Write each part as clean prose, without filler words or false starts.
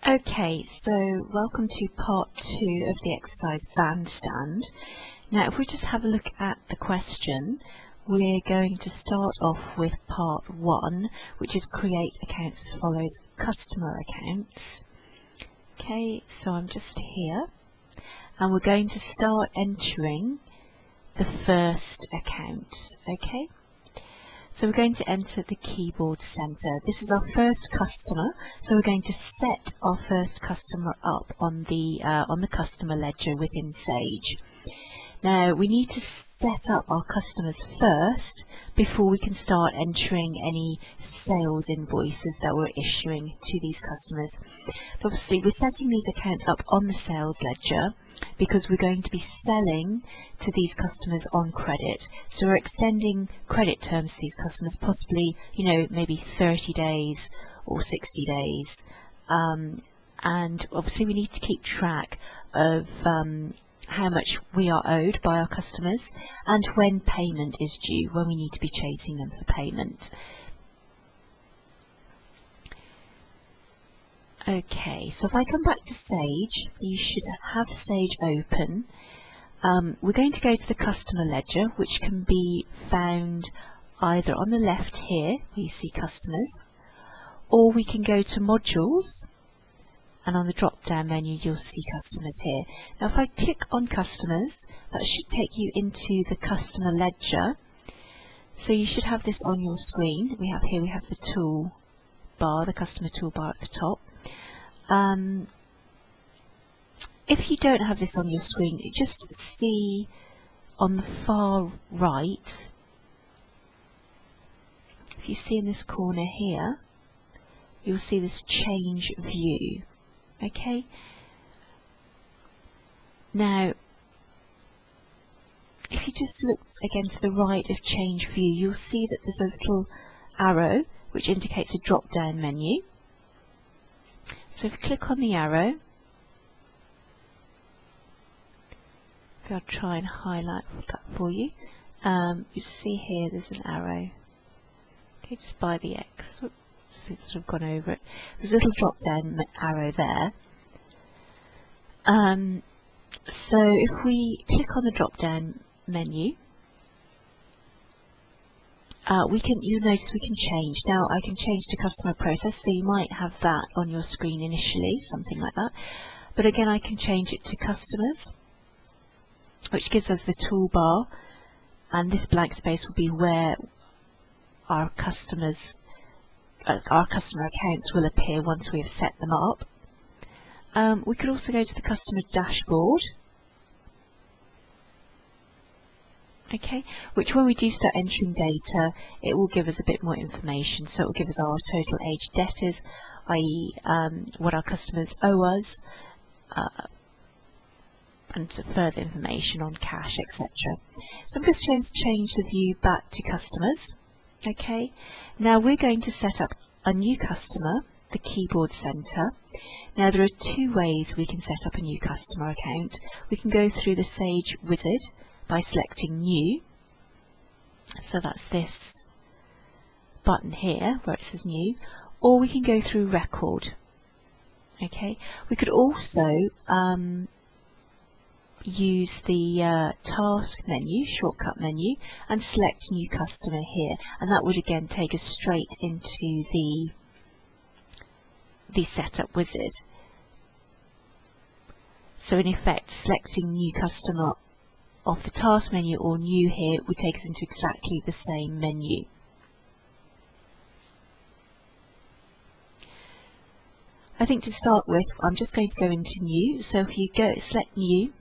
Okay, so welcome to part 2 of the exercise Bandstand. Now if we just have a look at the question, we're going to start off with part 1, which is create accounts as follows: customer accounts. Okay, so I'm just here and we're going to start entering the first account. Okay, so we're going to enter the keyboard center. This is our first customer, so we're going to set our first customer up on the customer ledger within Sage. Now we need to set up our customers first before we can start entering any sales invoices that we're issuing to these customers. Obviously we're setting these accounts up on the sales ledger because we're going to be selling to these customers on credit. So we're extending credit terms to these customers, possibly, maybe 30 days or 60 days. And obviously we need to keep track of how much we are owed by our customers and when payment is due, when we need to be chasing them for payment. Okay, so if I come back to Sage, you should have Sage open. We're going to go to the customer ledger, which can be found either on the left here, where you see customers, or we can go to modules, and on the drop down menu you'll see customers here. Now if I click on customers, that should take you into the customer ledger. So you should have this on your screen. We have the tool bar, the customer toolbar at the top. If you don't have this on your screen, you just see on the far right, if you see in this corner here, you'll see this change view. Okay, now if you just look again to the right of change view, you'll see that there's a little arrow which indicates a drop down menu. So if you click on the arrow, I'll try and highlight that for you. You see here there's an arrow. Okay, just by the X. Oops, it's sort of gone over it. There's a little drop down arrow there. So if we click on the drop down menu, you'll notice we can change. Now I can change to customer process, so you might have that on your screen initially, something like that. But again, I can change it to customers, which gives us the toolbar, and this blank space will be where our customer accounts will appear once we have set them up. We could also go to the customer dashboard. Okay, which when we do start entering data, it will give us a bit more information. So it will give us our total age debtors, i.e. what our customers owe us, and further information on cash, etc. So I'm just going to change the view back to customers. Okay, now we're going to set up a new customer, the keyboard center. Now there are two ways we can set up a new customer account. We can go through the Sage wizard by selecting new, so that's this button here where it says new, or we can go through record. Okay, we could also use the task menu, shortcut menu, and select new customer here, and that would again take us straight into the setup wizard. So in effect, selecting new customer off the task menu or new here would take us into exactly the same menu. I think to start with, I'm just going to go into new. So if you go select new,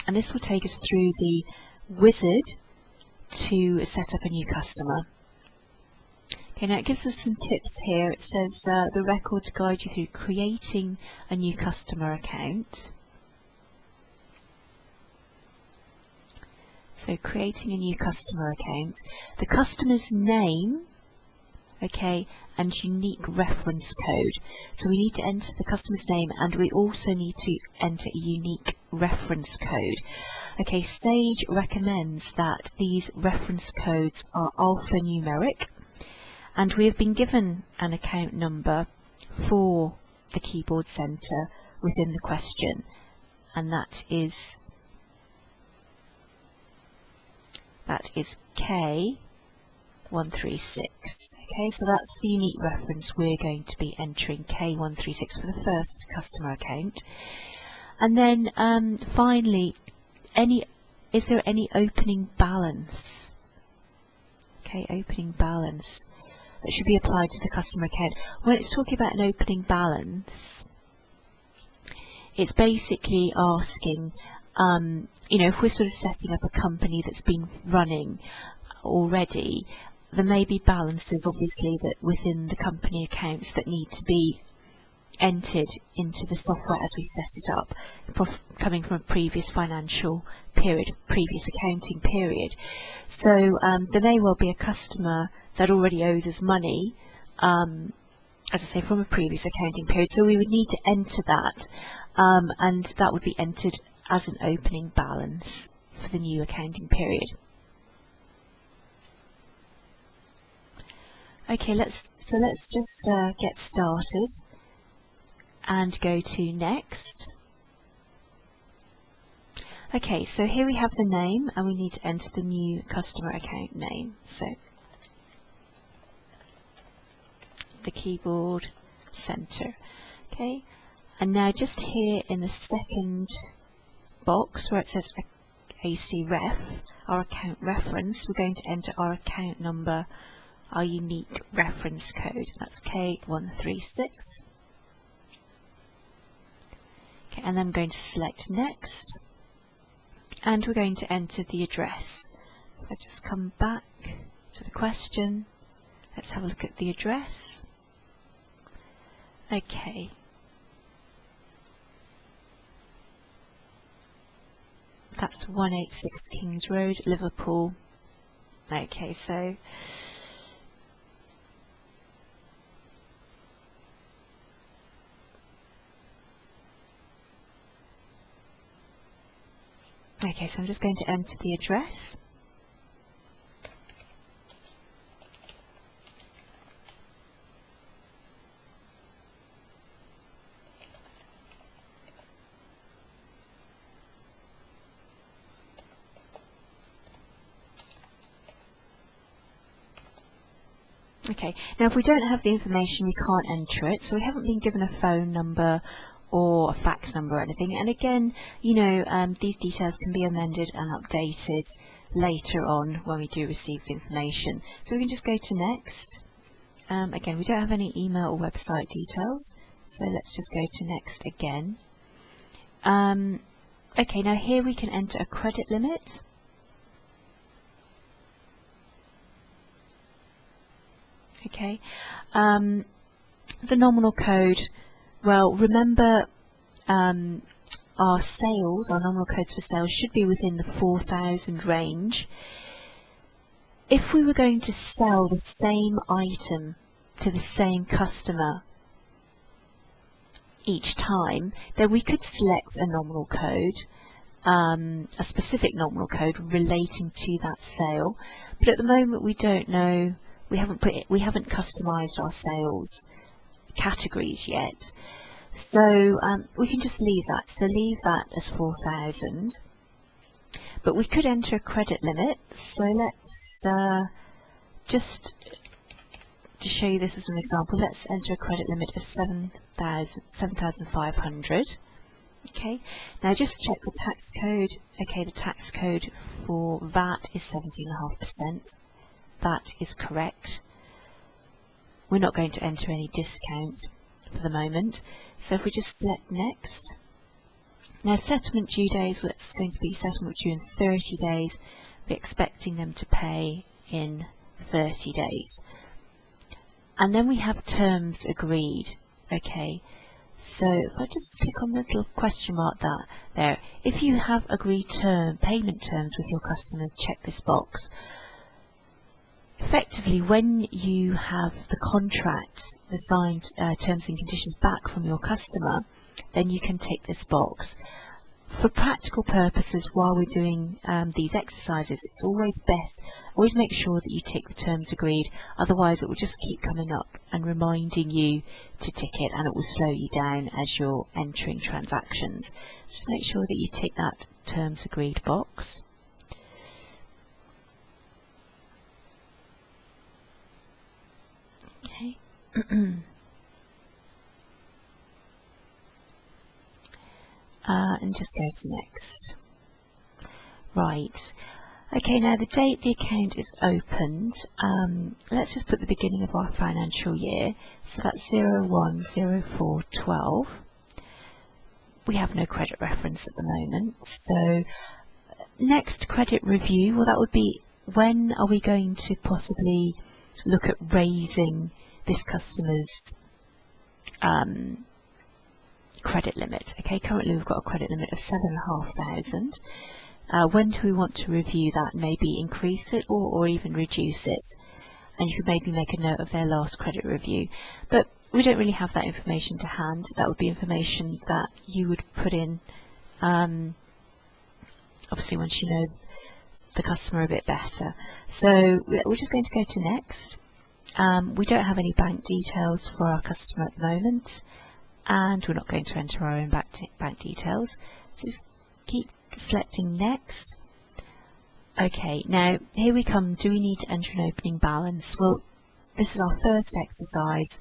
and this will take us through the wizard to set up a new customer. Okay, now it gives us some tips here. It says the record to guide you through creating a new customer account. So creating a new customer account, the customer's name, okay, and unique reference code. So we need to enter the customer's name, and we also need to enter a unique reference code. Okay, Sage recommends that these reference codes are alphanumeric, and we have been given an account number for the keyboard center within the question, and that is K136. Okay, so that's the unique reference we're going to be entering, K136, for the first customer account. And then finally, is there any opening balance? Okay, opening balance that should be applied to the customer account. When it's talking about an opening balance, it's basically asking, if we're sort of setting up a company that's been running already, there may be balances, obviously, that within the company accounts that need to be entered into the software as we set it up, coming from a previous financial period, previous accounting period. So there may well be a customer that already owes us money, as I say, from a previous accounting period, so we would need to enter that, and that would be entered as an opening balance for the new accounting period. Okay, let's just get started and go to next. Okay, so here we have the name, and we need to enter the new customer account name. So the keyboard center. Okay, and now just here in the second box where it says AC ref, our account reference, we're going to enter our account number, our unique reference code. That's K136. Okay, and then I'm going to select next, and we're going to enter the address. So I just come back to the question. Let's have a look at the address. Okay. That's 186 Kings Road, Liverpool. Okay, so I'm just going to enter the address. Okay, now if we don't have the information, we can't enter it, so we haven't been given a phone number or a fax number or anything. And again, these details can be amended and updated later on when we do receive the information. So we can just go to next. Again, we don't have any email or website details, so let's just go to next again. Okay, now here we can enter a credit limit. Okay, the nominal code, well, remember our sales, our nominal codes for sales should be within the 4,000 range. If we were going to sell the same item to the same customer each time, then we could select a nominal code, a specific nominal code relating to that sale. But at the moment we don't know. We haven't customized our sales categories yet, so we can just leave that. So leave that as 4,000. But we could enter a credit limit. So let's just to show you this as an example, let's enter a credit limit of 7,500. Okay. Now just check the tax code. Okay, the tax code for VAT is 17.5%. That is correct. We're not going to enter any discount for the moment, so if we just select next. Now settlement due days, well, it's going to be settlement due in 30 days. We're expecting them to pay in 30 days. And then we have terms agreed. Okay, so if I just click on the little question mark there, if you have agreed payment terms with your customers, check this box. Effectively, when you have the contract, the signed terms and conditions back from your customer, then you can tick this box. for practical purposes, while we're doing these exercises, it's always make sure that you tick the terms agreed, otherwise it will just keep coming up and reminding you to tick it, and it will slow you down as you're entering transactions. Just make sure that you tick that terms agreed box. Okay. And just go to next. Right. Okay, now the date the account is opened, let's just put the beginning of our financial year. So that's 01/04/12. We have no credit reference at the moment. So next credit review, well, that would be, when are we going to possibly look at raising this customer's credit limit? Okay, currently we've got a credit limit of 7,500. When do we want to review that? Maybe increase it or even reduce it? And you could maybe make a note of their last credit review. But we don't really have that information to hand. That would be information that you would put in, obviously, once you know the customer a bit better. So we're just going to go to next. We don't have any bank details for our customer at the moment, and we're not going to enter our own bank details. So just keep selecting next. Okay, now here we come. Do we need to enter an opening balance? Well, this is our first exercise.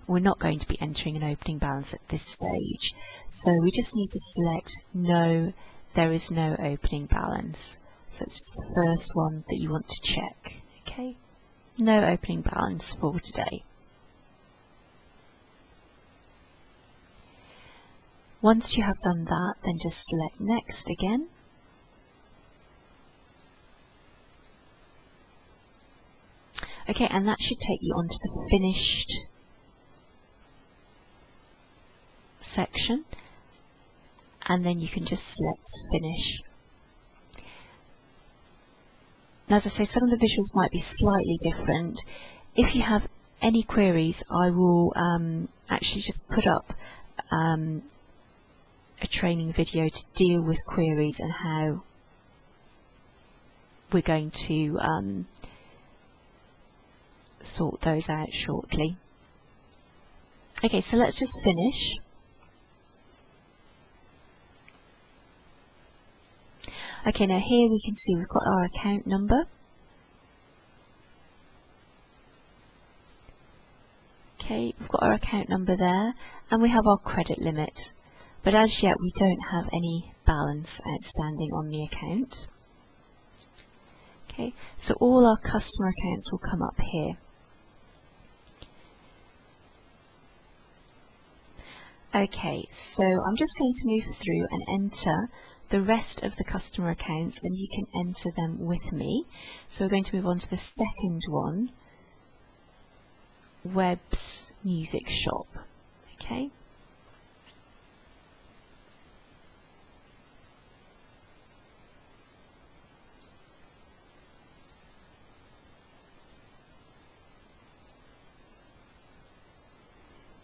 We're not going to be entering an opening balance at this stage, so we just need to select no, there is no opening balance. So it's just the first one that you want to check. Okay, no opening balance for today. Once you have done that, then just select next again. Okay, and that should take you onto the finished section, and then you can just select finish. Now, as I say, some of the visuals might be slightly different. If you have any queries, I will actually just put up a training video to deal with queries and how we're going to sort those out shortly. Okay, so let's just finish. Okay, now here we can see we've got our account number. Okay, we've got our account number there, and we have our credit limit. But as yet, we don't have any balance outstanding on the account. Okay, so all our customer accounts will come up here. Okay, so I'm just going to move through and enter the rest of the customer accounts, and you can enter them with me. So we're going to move on to the second one, Webb's Music Shop. Okay.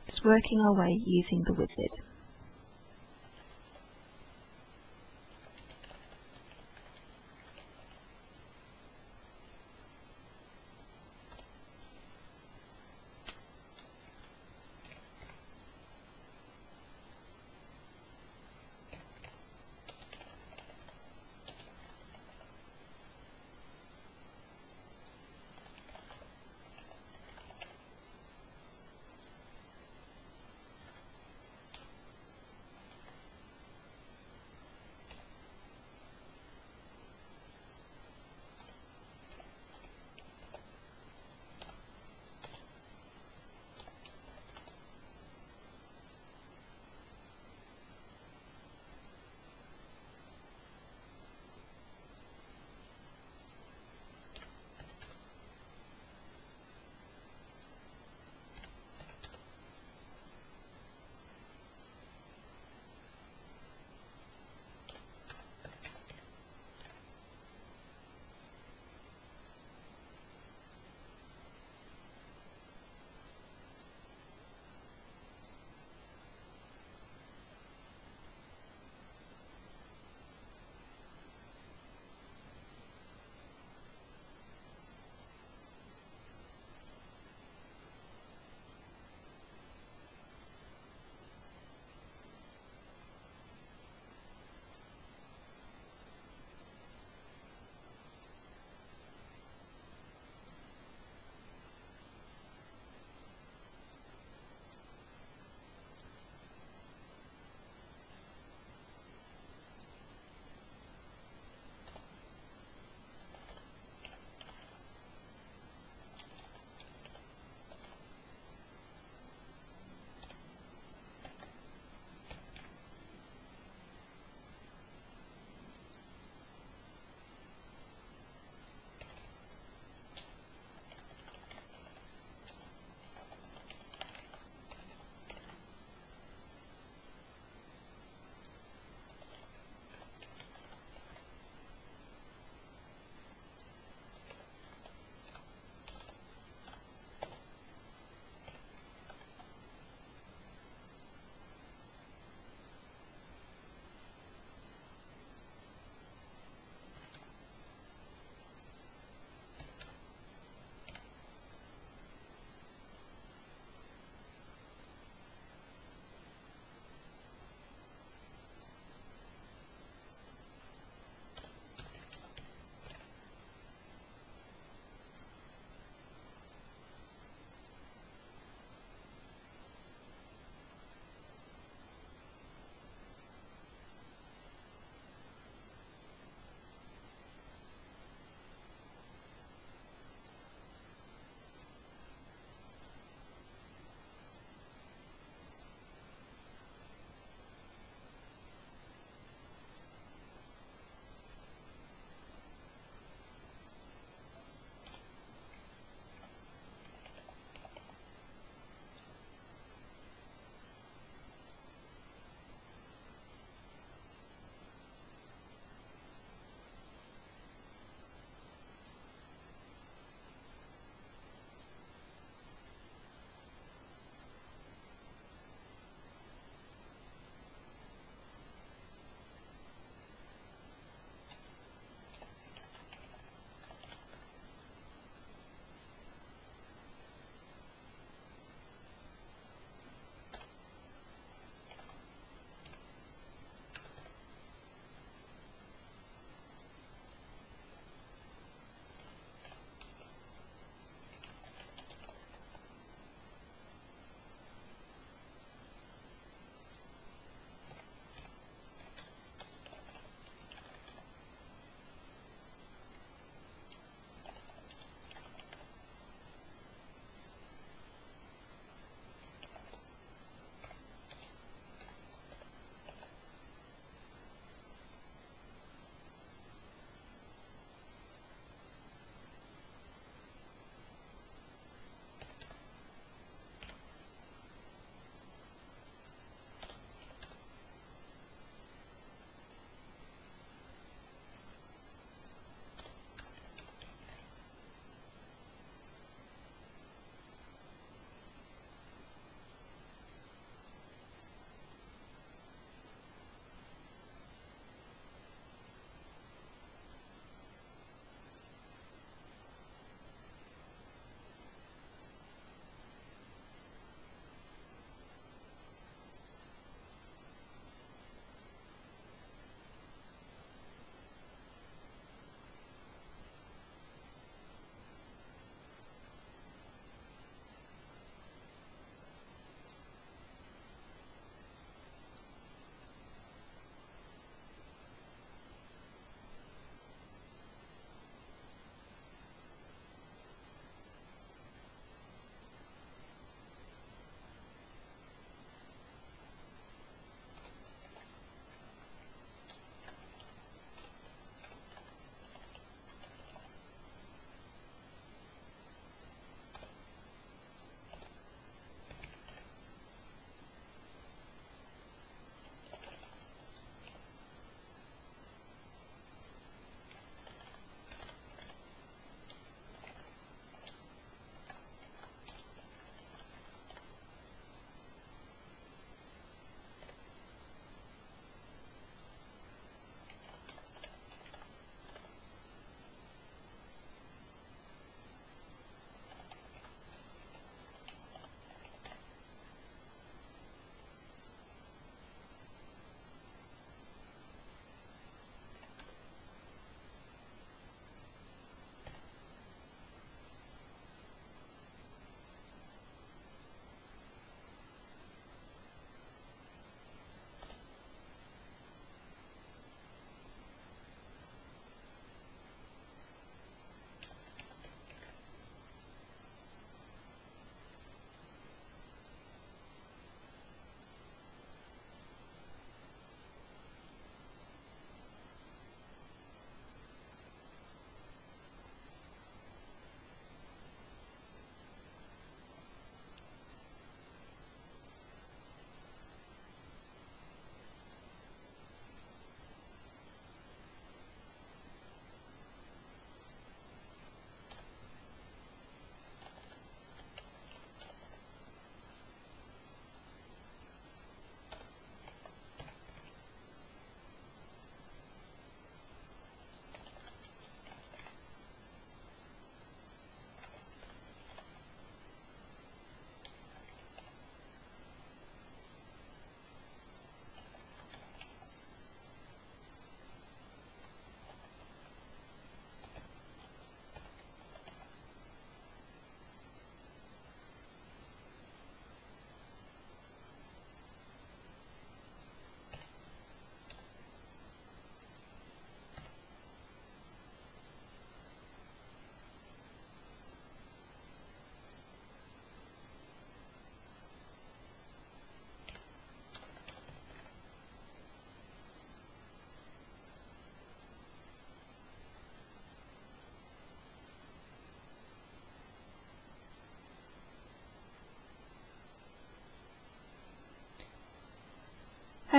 It's working our way using the wizard.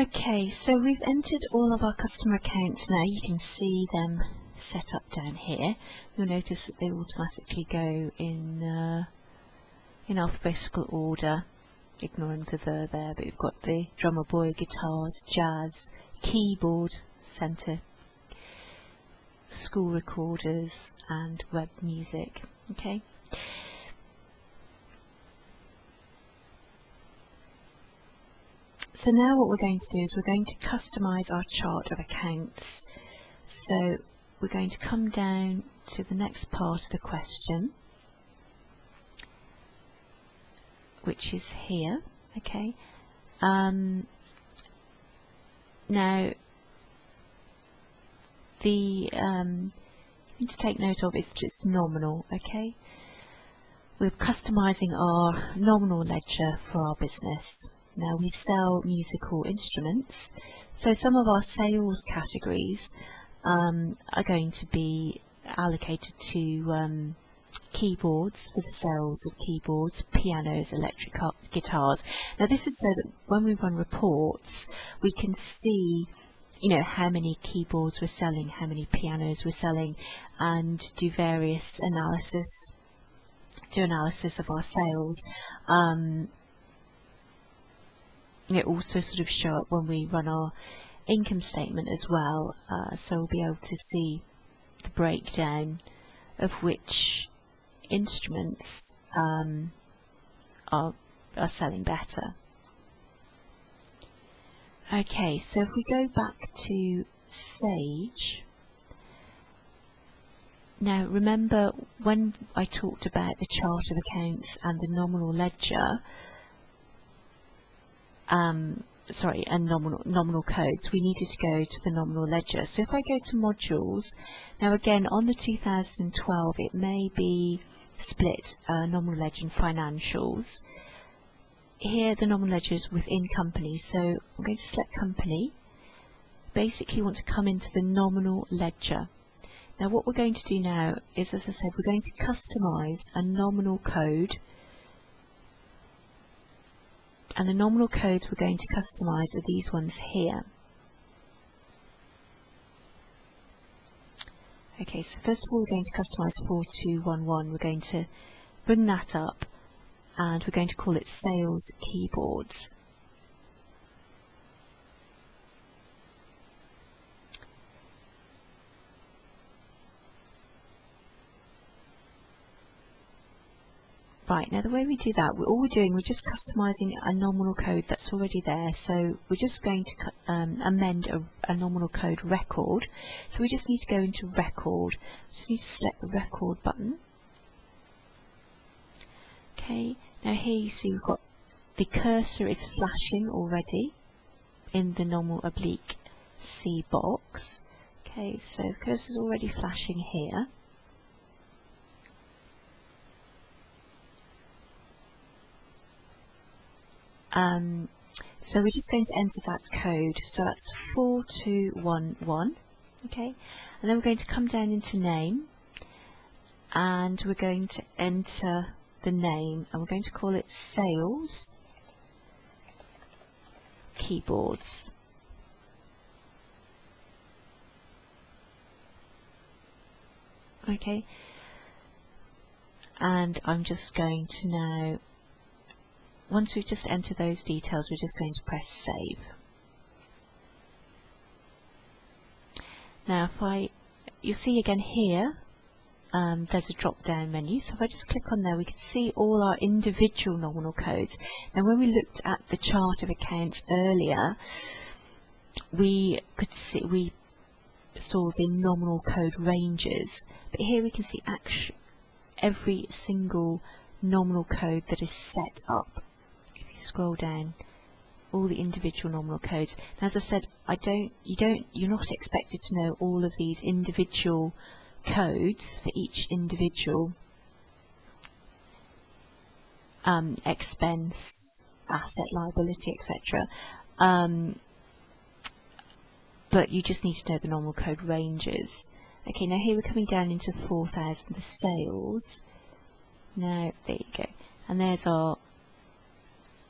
Okay, so we've entered all of our customer accounts now. You can see them set up down here. You'll notice that they automatically go in alphabetical order, ignoring the there, but we've got the drummer boy, guitars, jazz, keyboard, centre, school recorders and web music. Okay. So now what we're going to do is we're going to customize our chart of accounts. So we're going to come down to the next part of the question, which is here. Okay. Now the thing to take note of is that it's nominal. Okay. We're customizing our nominal ledger for our business. Now we sell musical instruments, so some of our sales categories are going to be allocated to keyboards, for the sales of keyboards, pianos, electric guitars. Now this is so that when we run reports we can see, you know, how many keyboards we're selling, how many pianos we're selling, and do various analysis of our sales. It also sort of show up when we run our income statement as well, so we'll be able to see the breakdown of which instruments are selling better. Okay, so if we go back to Sage, now remember when I talked about the chart of accounts and the nominal ledger, and nominal codes, we needed to go to the nominal ledger. So if I go to modules, now again on the 2012 it may be split nominal ledger and financials. Here the nominal ledger is within company, so I'm going to select company. Basically you want to come into the nominal ledger. Now what we're going to do now is, as I said, we're going to customize a nominal code. And the nominal codes we're going to customize are these ones here. Okay, so first of all we're going to customize 4211. We're going to bring that up and we're going to call it sales keyboards. Right, now the way we do that, we're just customizing a nominal code that's already there. So we're just going to amend a nominal code record. So we just need to go into record. We just need to select the record button. Okay, now here you see we've got the cursor is flashing already in the normal oblique C box. Okay, so the cursor is already flashing here. So we're just going to enter that code, so that's 4211, okay, and then we're going to come down into name and we're going to enter the name and we're going to call it sales keyboards. Okay, and I'm just going to now, once we've just entered those details, we're just going to press save. Now you'll see again here, there's a drop down menu, so if I just click on there we can see all our individual nominal codes. Now when we looked at the chart of accounts earlier, we saw the nominal code ranges, but here we can see every single nominal code that is set up. If you scroll down, all the individual nominal codes. And as I said, you're not expected to know all of these individual codes for each individual expense, asset, liability, etc. But you just need to know the nominal code ranges. Okay, now here we're coming down into 4,000, the sales. Now, there you go. And there's our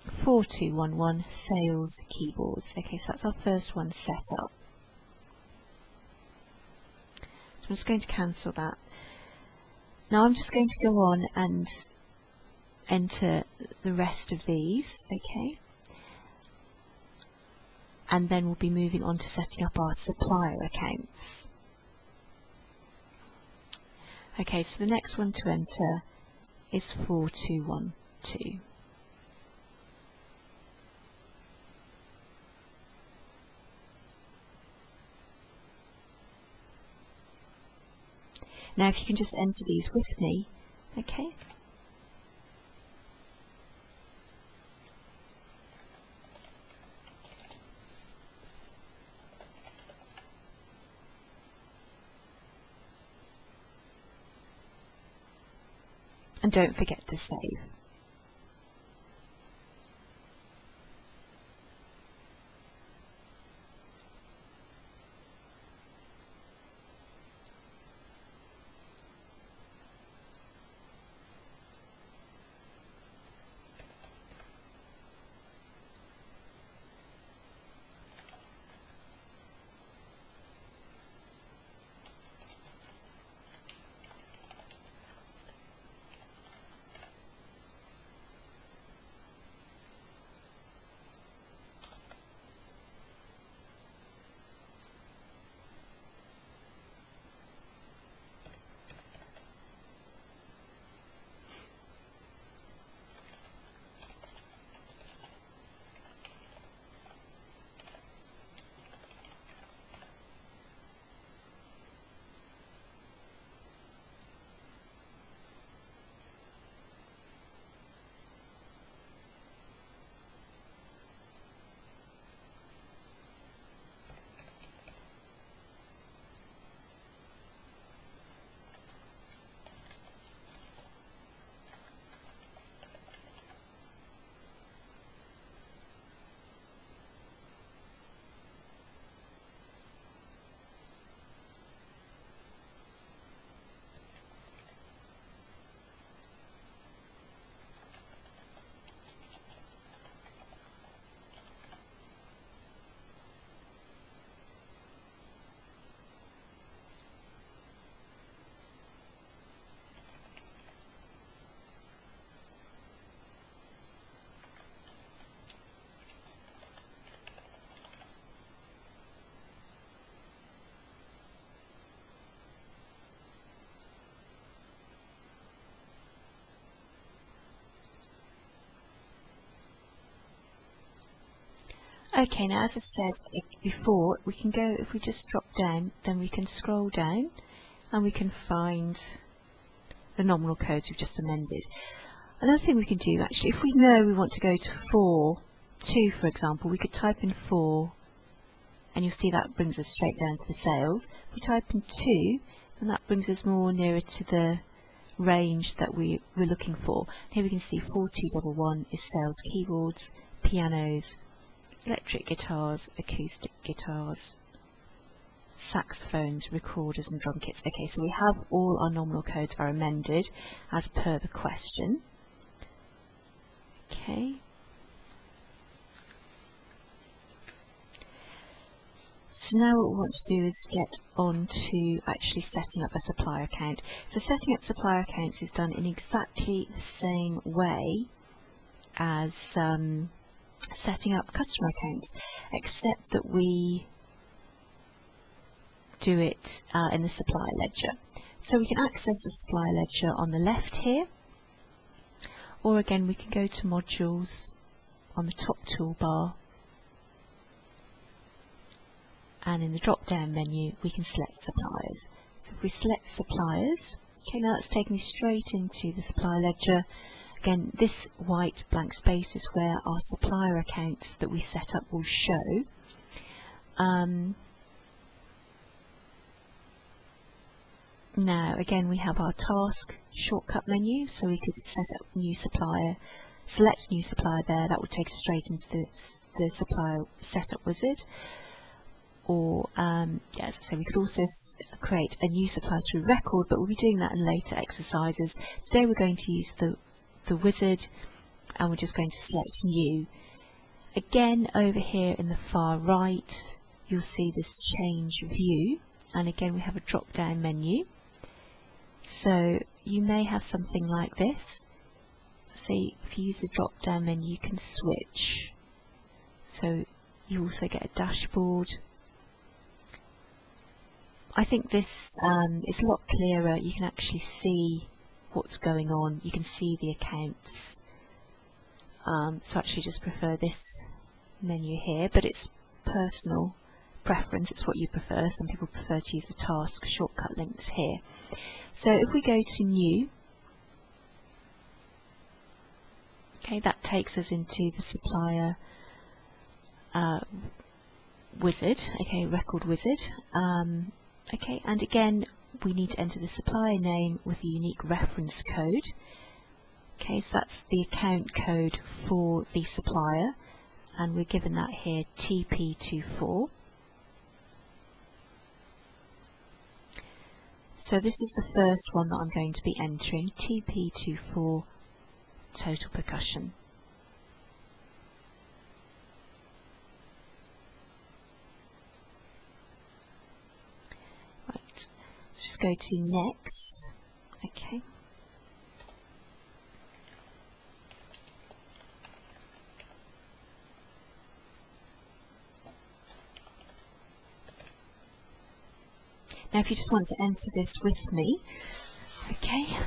4211 sales keyboards. Okay, so that's our first one set up. So I'm just going to cancel that. Now I'm just going to go on and enter the rest of these, okay? And then we'll be moving on to setting up our supplier accounts. Okay, so the next one to enter is 4212. Now if you can just enter these with me, okay? And don't forget to save. Okay, now as I said before, we can go, if we just drop down, then we can scroll down and we can find the nominal codes we've just amended. Another thing we can do, actually, if we know we want to go to 4.2, for example, we could type in 4, and you'll see that brings us straight down to the sales. If we type in 2, then that brings us more nearer to the range that we're looking for. Here we can see 4211 is sales keyboards, pianos, electric guitars, acoustic guitars, saxophones, recorders and drum kits. Okay, so we have all our nominal codes are amended as per the question. Okay. So now what we want to do is get on to actually setting up a supplier account. So setting up supplier accounts is done in exactly the same way as setting up customer accounts, except that we do it in the supplier ledger. So we can access the supplier ledger on the left here, or again we can go to modules on the top toolbar, and in the drop down menu we can select suppliers. So if we select suppliers, okay, now that's taken me straight into the supplier ledger. Again, this white blank space is where our supplier accounts that we set up will show. Now, again, we have our task shortcut menu, so we could set up new supplier, select new supplier there. That would take us straight into the supplier setup wizard. Or, yeah, as I say, we could also create a new supplier through record, but we'll be doing that in later exercises. Today we're going to use the wizard and we're just going to select New. Again, over here in the far right, you'll see this Change View, and again we have a drop-down menu. So you may have something like this. So see, if you use the drop-down menu, you can switch. So you also get a dashboard. I think this is a lot clearer. You can actually see what's going on. You can see the accounts. So I actually just prefer this menu here, but it's personal preference. It's what you prefer. Some people prefer to use the task shortcut links here. So if we go to New, okay, that takes us into the supplier wizard, okay, record wizard. Okay, and again we need to enter the supplier name with the unique reference code. Okay, so that's the account code for the supplier, and we're given that here, TP24. So this is the first one that I'm going to be entering, TP24 total percussion. Right, let's just go to next. Okay. Now if you just want to enter this with me, okay.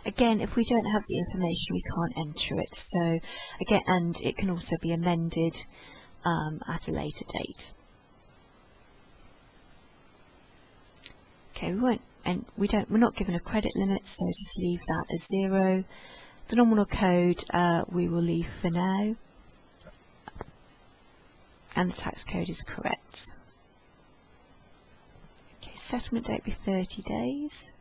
Again, if we don't have the information, we can't enter it. So again, and it can also be amended at a later date. Okay, we're not given a credit limit, so just leave that as 0. The nominal code we will leave for now, and the tax code is correct. Okay, settlement date be 30 days.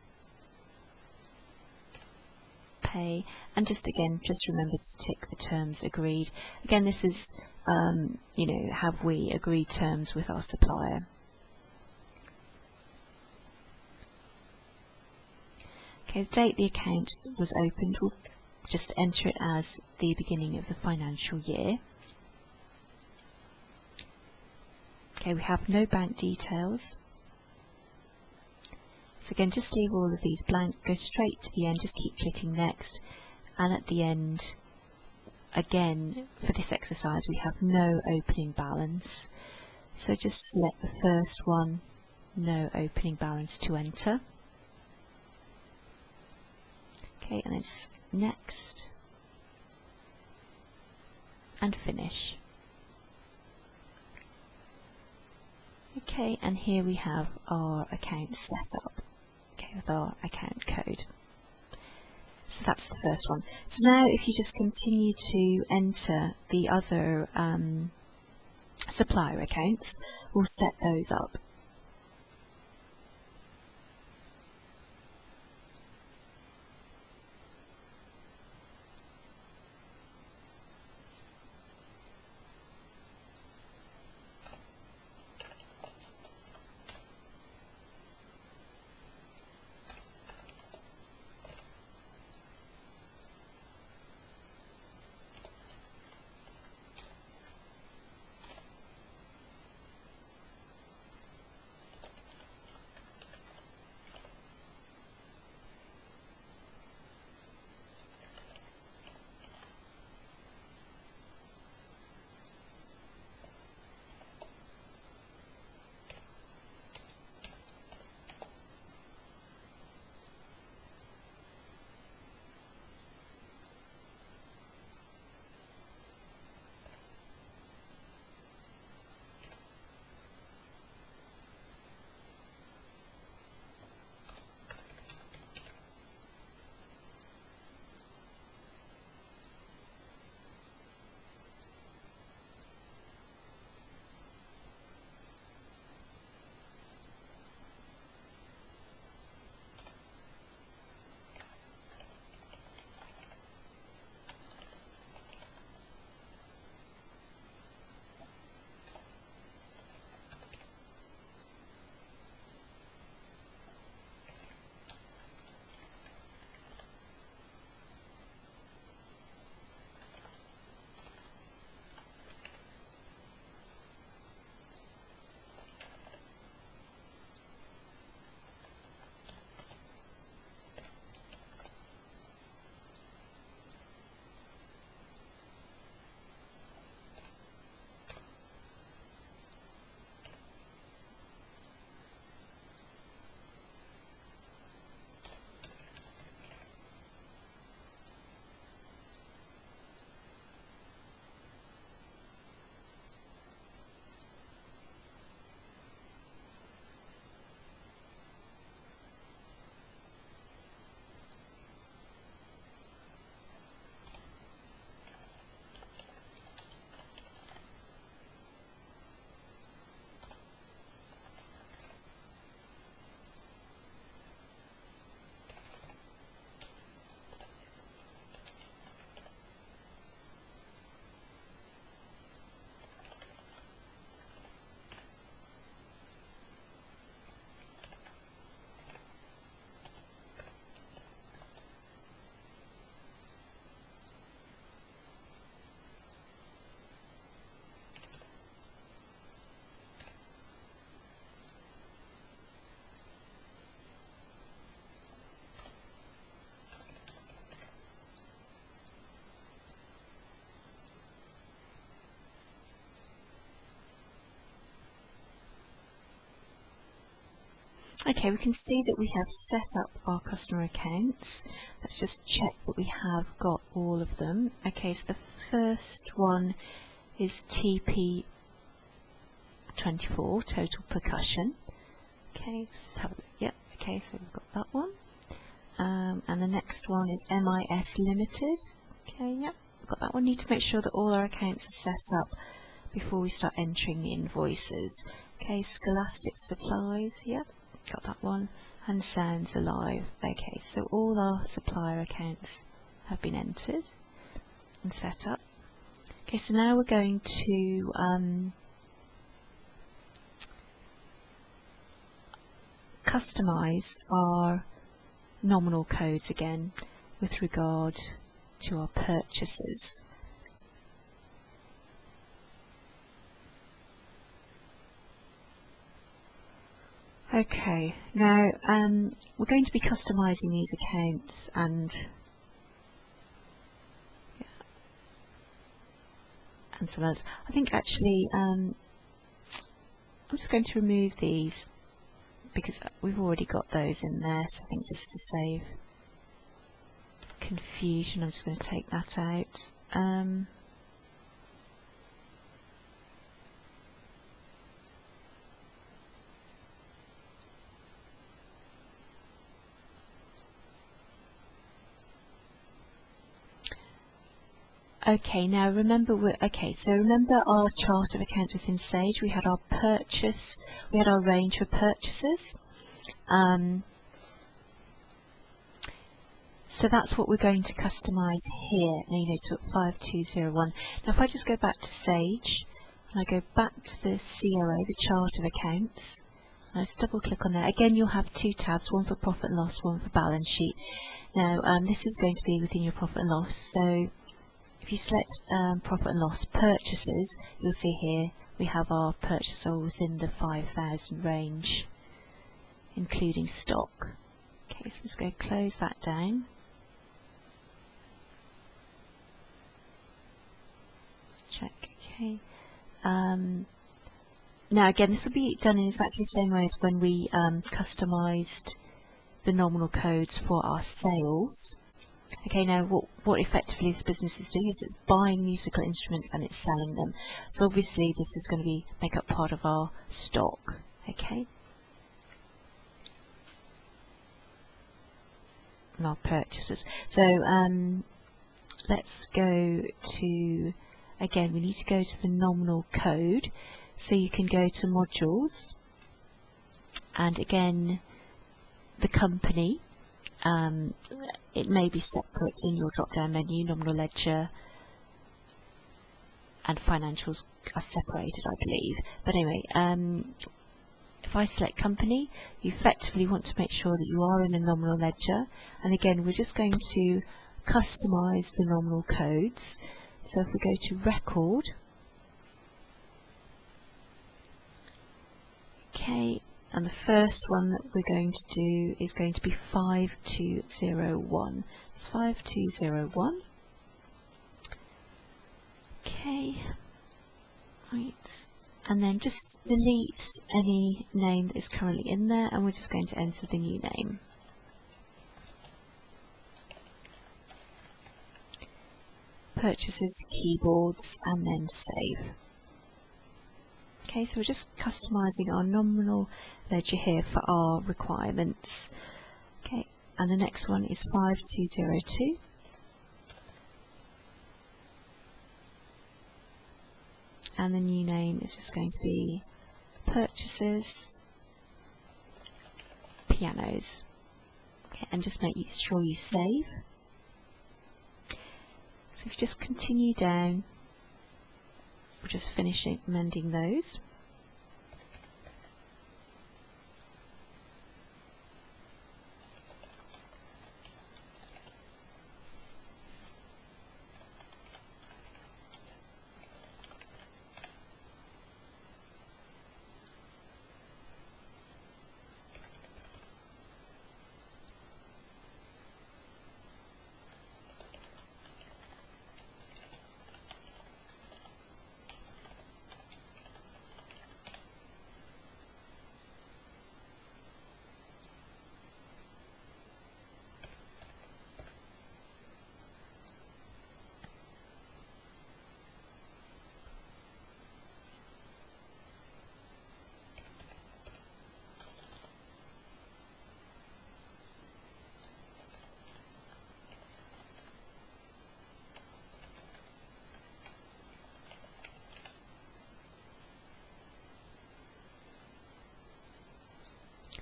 Pay, and just remember to tick the terms agreed. Again, this is you know, have we agreed terms with our supplier. Okay, the date the account was opened, we'll just enter it as the beginning of the financial year. Okay, we have no bank details. So again, just leave all of these blank, go straight to the end, just keep clicking next, and at the end, again, for this exercise we have no opening balance. So just select the first one, no opening balance, to enter. Okay, and then next, and finish. Okay, and here we have our account set up, okay, with our account code. So that's the first one. So now if you just continue to enter the other supplier accounts, we'll set those up. Okay, we can see that we have set up our customer accounts. Let's just check that we have got all of them. Okay, so the first one is TP24, Total Percussion. Okay, let's have a look. Yep, okay, so we've got that one. And the next one is MIS Limited. Okay, yep, got that one. Need to make sure that all our accounts are set up before we start entering the invoices. Okay, Scholastic Supplies, yep, got that one. And Sounds Alive. Okay, so all our supplier accounts have been entered and set up. Okay, so now we're going to customize our nominal codes again with regard to our purchases. Okay, now we're going to be customizing these accounts and some others. I think actually I'm just going to remove these because we've already got those in there, so I think just to save confusion I'm just going to take that out. Okay, now remember remember our chart of accounts within Sage. We had our purchase, we had our range for purchases. So that's what we're going to customize here. Now, so at 5201. Now if I just go back to Sage and I go back to the COA, the chart of accounts, and I just double click on there. Again, you'll have two tabs, one for profit and loss, one for balance sheet. Now this is going to be within your profit and loss, so if you select profit and loss purchases, you'll see here we have our purchase all within the 5,000 range, including stock. Okay, so let's go close that down. Let's check. Okay. Now again, this will be done in exactly the same way as when we customized the nominal codes for our sales. Okay, now what effectively this business is doing is it's buying musical instruments and it's selling them. So obviously this is going to make up part of our stock. Okay. And our purchases. So let's go to, again, we need to go to the nominal code. So you can go to modules and again the company. It may be separate in your drop-down menu. Nominal ledger and financials are separated, I believe. But anyway, if I select company, you effectively want to make sure that you are in a nominal ledger. And again, we're just going to customize the nominal codes. So if we go to record, okay. And the first one that we're going to do is going to be 5201. It's 5201. Okay. Right. And then just delete any name that is currently in there, and we're just going to enter the new name. Purchases, keyboards, and then save. Okay, so we're just customizing our nominal ledger here for our requirements. Okay, and the next one is 5202. And the new name is just going to be purchases, pianos. Okay, and just make sure you save. So if you just continue down, we're just finishing amending those.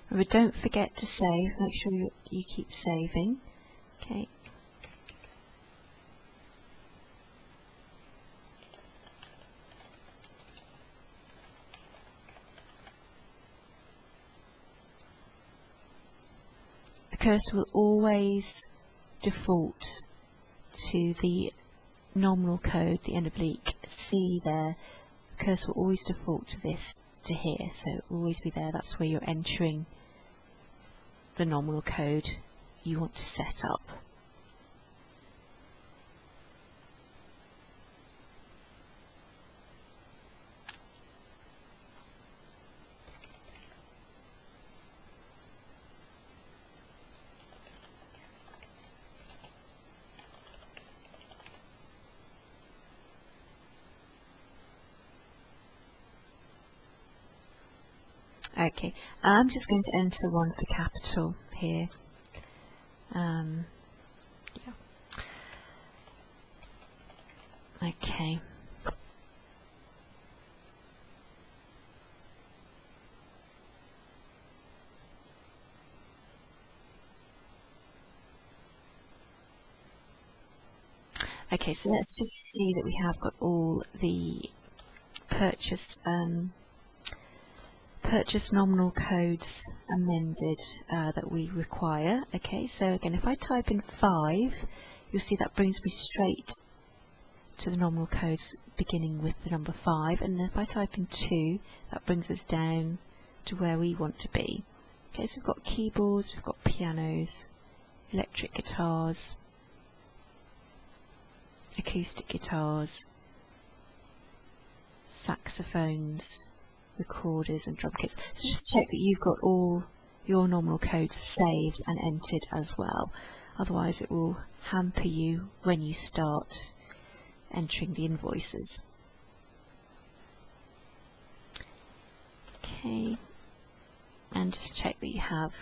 Remember, don't forget to save. Make sure you keep saving. Okay. The cursor will always default to the nominal code, the end oblique C there. The cursor will always default to this, to here, so it will always be there. That's where you're entering the nominal code you want to set up. Okay, I'm just going to enter one for capital here. Yeah. Okay. Okay, so let's just see that we have got all the purchase nominal codes amended that we require. Okay, so again, if I type in 5, you'll see that brings me straight to the nominal codes beginning with the number 5, and if I type in 2, that brings us down to where we want to be. Okay, so we've got keyboards, we've got pianos, electric guitars, acoustic guitars, saxophones, recorders and drum kits. So just check that you've got all your nominal codes saved and entered as well. Otherwise it will hamper you when you start entering the invoices. Okay, and just check that you have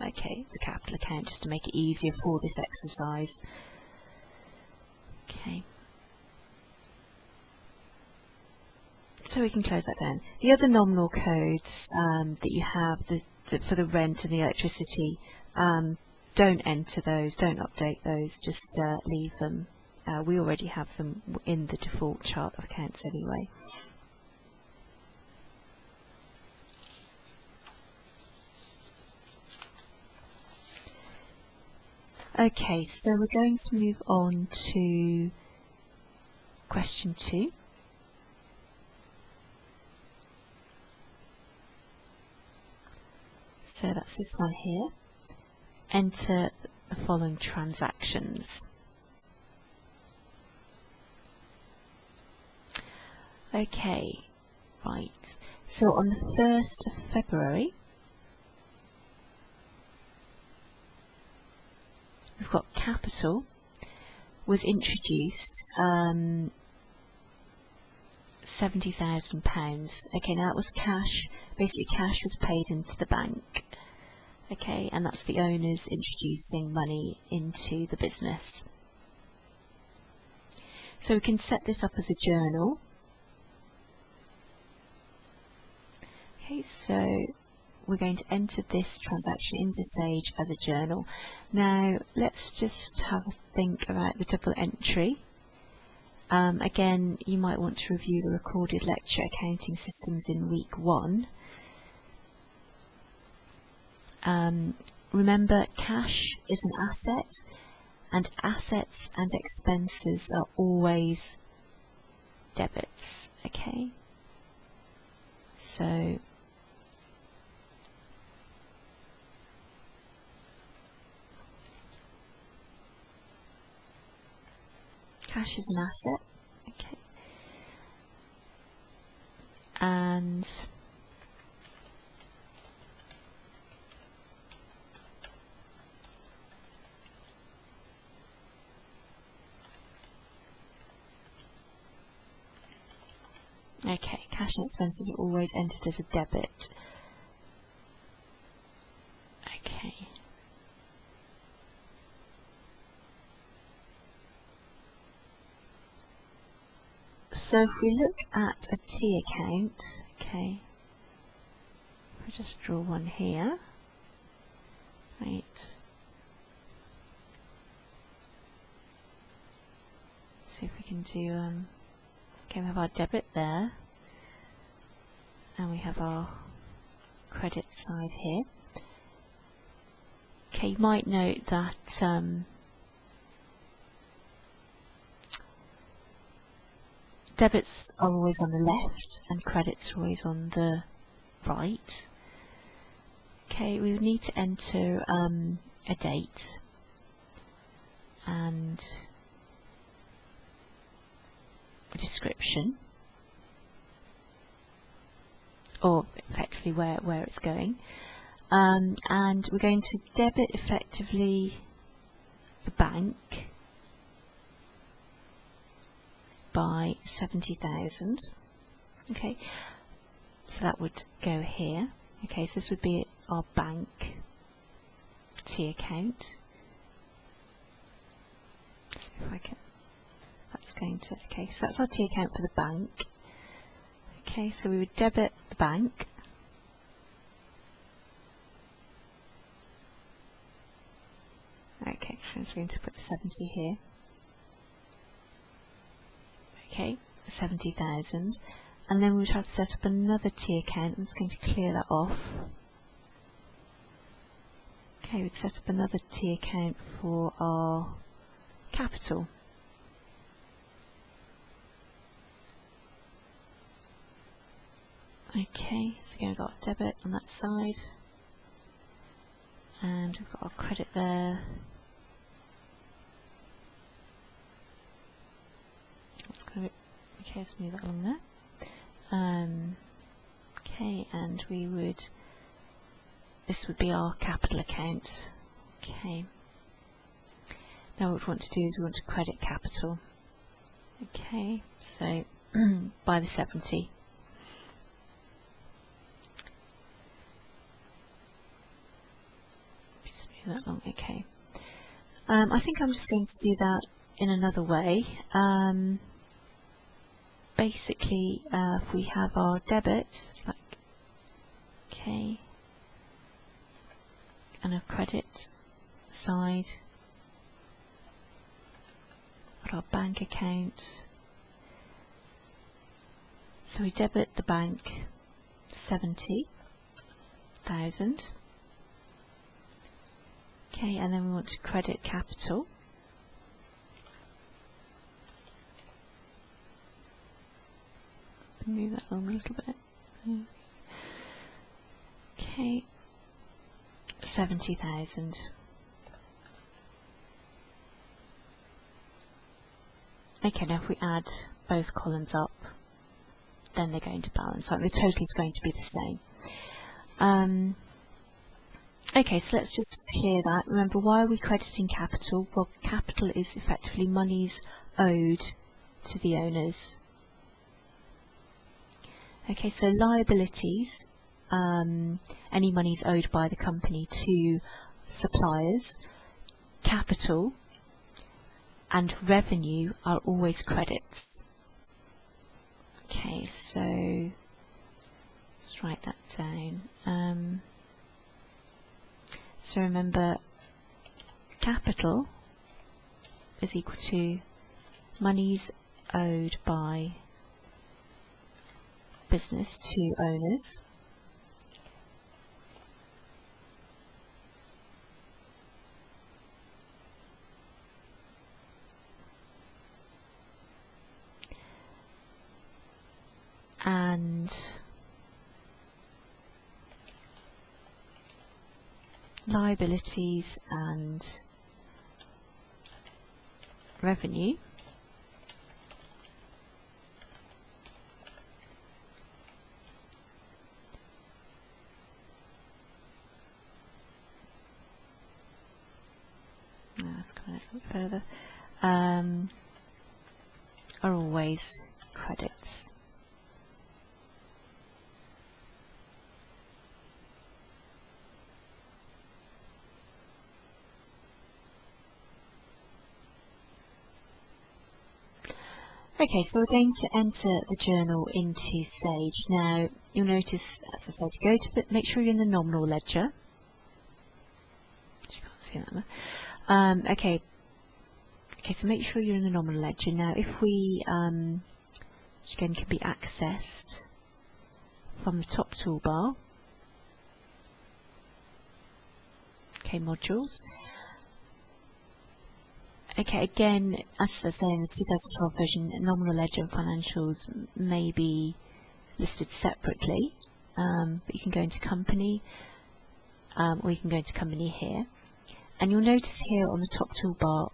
okay, the capital account, just to make it easier for this exercise. Okay. So we can close that down. The other nominal codes that you have for the rent and the electricity, don't enter those, don't update those, just leave them. We already have them in the default chart of accounts anyway. Okay, so we're going to move on to question 2. So that's this one here. Enter the following transactions. Okay, right. So on the 1st of February, we've got capital was introduced, £70,000. Okay, now that was cash. Basically, cash was paid into the bank. Okay, and that's the owners introducing money into the business. So we can set this up as a journal. Okay, so we're going to enter this transaction into Sage as a journal. Now, let's just have a think about the double entry. Again, you might want to review the recorded lecture Accounting Systems in week 1. Remember, cash is an asset, and assets and expenses are always debits. Okay, so cash is an asset. Okay, and okay, cash and expenses are always entered as a debit. Okay. So if we look at a T account, okay, I'll just draw one here. Right. See if we can do, okay, we have our debit there, and we have our credit side here. Okay, you might note that debits are always on the left and credits are always on the right. Okay, we would need to enter a date and a description, or effectively where it's going, and we're going to debit effectively the bank by 70,000. Okay, so that would go here. Okay, so this would be our bank T account. Let's see if I can. That's going to. Okay, so that's our T account for the bank. Okay, so we would debit the bank. Okay, so I'm going to put the 70 here. Okay, 70,000, and then we would have to set up another T account. I'm just going to clear that off. Okay, we'd set up another T account for our capital. Okay, so we've got a debit on that side, and we've got our credit there. That's going to be, okay, let's move that along there. Okay, and we would, this would be our capital account. Okay. Now what we want to do is we want to credit capital. Okay, so by the 70. Just move that along. Okay. I think I'm just going to do that in another way. Basically, if we have our debit, like, okay, and a credit side, got our bank account. So we debit the bank 70,000. Okay, and then we want to credit capital. Move that along a little bit. Okay, 70,000. Okay, now if we add both columns up, then they're going to balance out. The total is going to be the same. Okay, so let's just clear that. Remember, why are we crediting capital? Well, capital is effectively monies owed to the owners. Okay, so liabilities, any monies owed by the company to suppliers, capital and revenue are always credits. Okay, so let's write that down. So remember, capital is equal to monies owed by business to owners, and liabilities and revenue let's go a little further, are always credits. Okay, so we're going to enter the journal into Sage. Now, you'll notice, as I said, go to the, make sure you're in the nominal ledger. see that now. Okay, so make sure you're in the nominal ledger. Now if we, which again can be accessed from the top toolbar, okay, modules. Okay, again, as I say, in the 2012 version, nominal ledger and financials may be listed separately, but you can go into company, or you can go into company here, and you'll notice here on the top toolbar,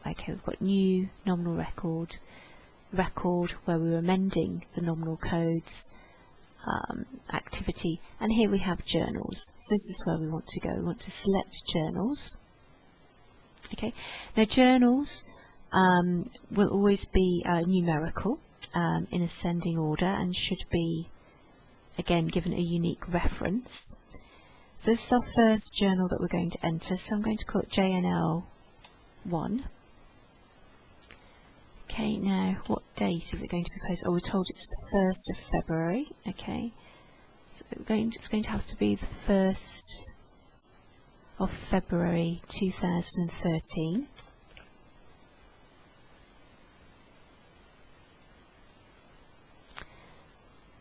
okay, we've got new nominal record where we were amending the nominal codes, activity, and here we have journals. So this is where we want to go. We want to select journals. Okay, now journals will always be numerical in ascending order and should be, again, given a unique reference. So this is our first journal that we're going to enter, so I'm going to call it JNL1. Okay, now what date is it going to be posted? Oh, we're told it's the 1st of February. Okay, so it's going to have to be the 1st of February 2013.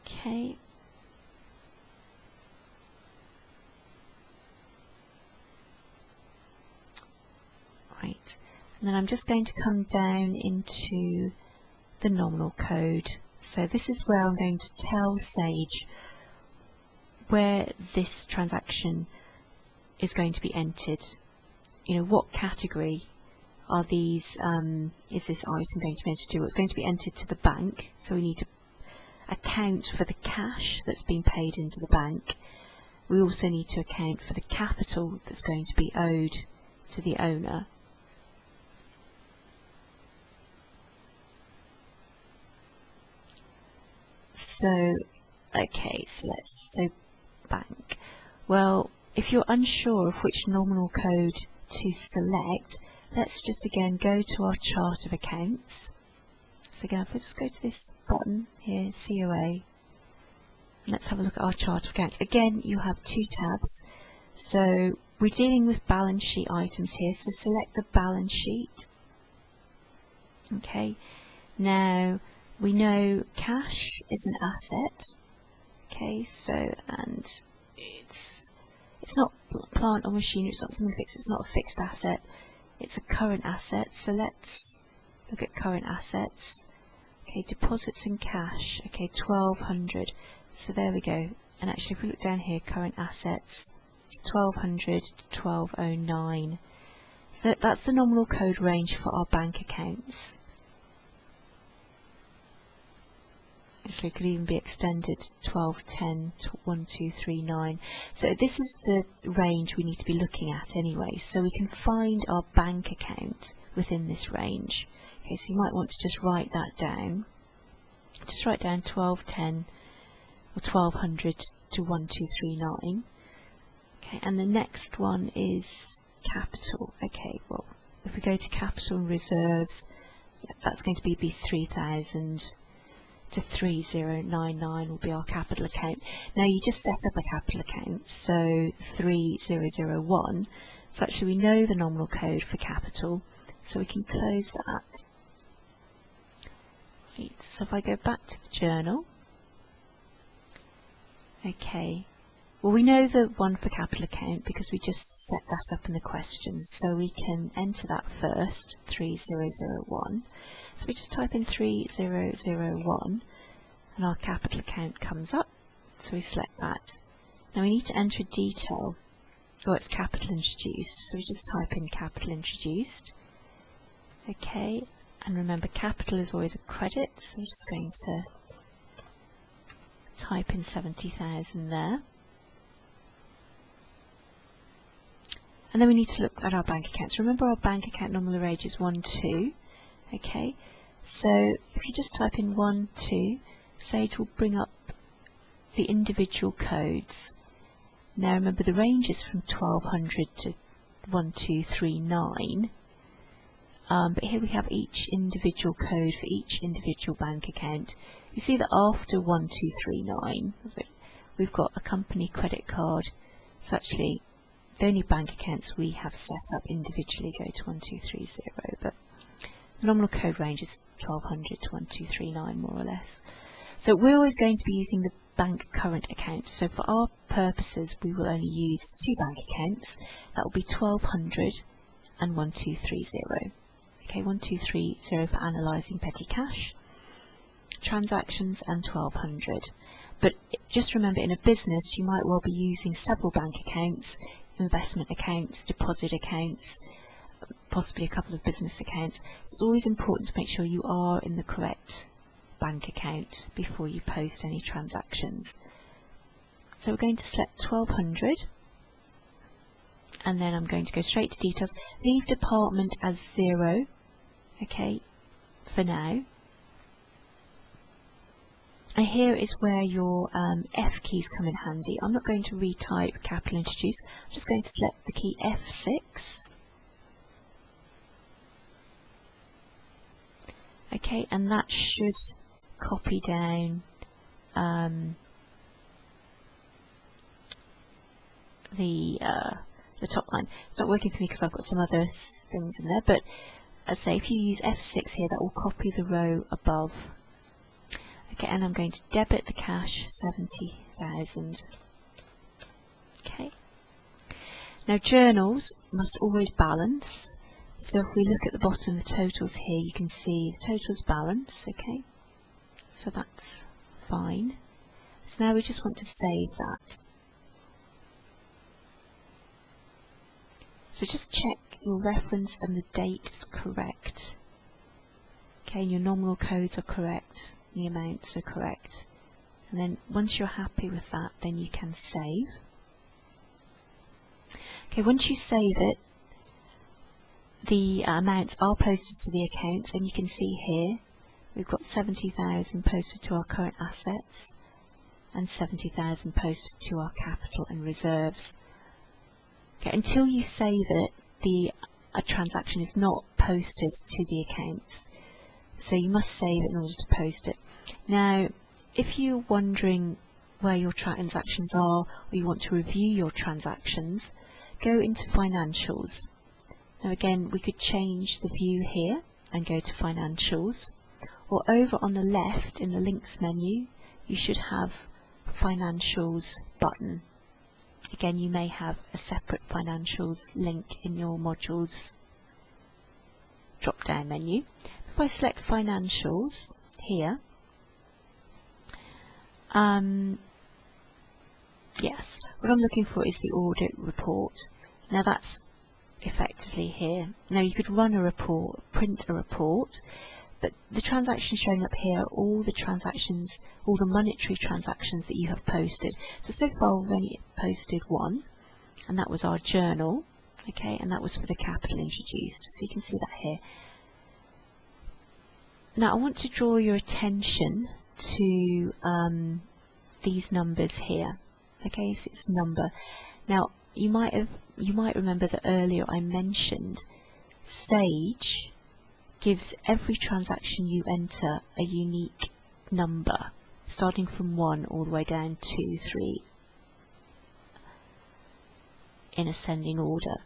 Okay. Right. And then I'm just going to come down into the nominal code. So this is where I'm going to tell Sage where this transaction is going to be entered. You know, what category are these, is this item going to be entered to? Well, it's going to be entered to the bank, so we need to account for the cash that's been paid into the bank. We also need to account for the capital that's going to be owed to the owner. So, okay, so bank. Well, if you're unsure of which nominal code to select, let's just again go to our chart of accounts. So again, if we just go to this button here, COA, let's have a look at our chart of accounts. Again, you have two tabs. So we're dealing with balance sheet items here, so select the balance sheet. Okay, now we know cash is an asset. Okay, so, and it's not plant or machinery, it's not something fixed, it's not a fixed asset, it's a current asset. So let's look at current assets. Okay, deposits and cash, okay, 1200. So there we go. And actually if we look down here, current assets, 1200 to 1209. So that's the nominal code range for our bank accounts. Actually, it could even be extended 1210 to 1239. So this is the range we need to be looking at anyway. So we can find our bank account within this range. Okay, so you might want to just write that down. Just write down 1210 or 1200 to 1239. Okay, and the next one is capital. Okay, well, if we go to capital and reserves, that's going to be 3000 to 3099 will be our capital account. Now you just set up a capital account, so 3001. So actually we know the nominal code for capital, so we can close that. Right, so if I go back to the journal, okay, well we know the one for capital account because we just set that up in the questions, so we can enter that first, 3001. So we just type in 3001 and our capital account comes up, so we select that. Now we need to enter a detail, it's capital introduced, so we just type in capital introduced. Okay, and remember capital is always a credit, so we're just going to type in 70,000 there. And then we need to look at our bank accounts. Remember our bank account nominal range is 12. Okay, so if you just type in 12, Sage will bring up the individual codes. Now remember the range is from 1200 to 1239, but here we have each individual code for each individual bank account. You see that after 1239 we've got a company credit card, so actually the only bank accounts we have set up individually go to 1230, but the nominal code range is 1200 to 1239 more or less. So we're always going to be using the bank current account. So for our purposes, we will only use two bank accounts. That will be 1200 and 1230. Okay, 1230 for analysing petty cash transactions and 1200. But just remember, in a business, you might well be using several bank accounts, investment accounts, deposit accounts, possibly a couple of business accounts. So it's always important to make sure you are in the correct bank account before you post any transactions. So we're going to select 1200, and then I'm going to go straight to details. Leave department as 0, okay, for now. And here is where your F keys come in handy. I'm not going to retype capital introduce. I'm just going to select the key F6. Okay, and that should copy down the top line. It's not working for me because I've got some other things in there, but as I say, if you use F6 here, that will copy the row above. Okay, and I'm going to debit the cash, 70,000. Okay. Now journals must always balance. So if we look at the bottom of the totals here, you can see the totals balance. Okay. So that's fine. So now we just want to save that. So just check your reference and the date is correct. Okay, and your nominal codes are correct. The amounts are correct, and then once you're happy with that, then you can save. Okay, once you save it, the amounts are posted to the accounts, and you can see here we've got 70,000 posted to our current assets and 70,000 posted to our capital and reserves. Okay, until you save it, a transaction is not posted to the accounts. So you must save it in order to post it. Now, if you're wondering where your transactions are, or you want to review your transactions, go into Financials. Now again, we could change the view here and go to Financials, or over on the left in the Links menu, you should have Financials button. Again, you may have a separate Financials link in your modules drop-down menu. If I select Financials here, yes, what I'm looking for is the audit report. Now that's effectively here. Now you could run a report, print a report, but the transactions showing up here are all the transactions, all the monetary transactions that you have posted. So far we've only posted one, and that was our journal, okay, and that was for the capital introduced. So you can see that here. Now I want to draw your attention to these numbers here. Okay, so it's number. Now you might remember that earlier I mentioned Sage gives every transaction you enter a unique number, starting from 1 all the way down to 3 in ascending order.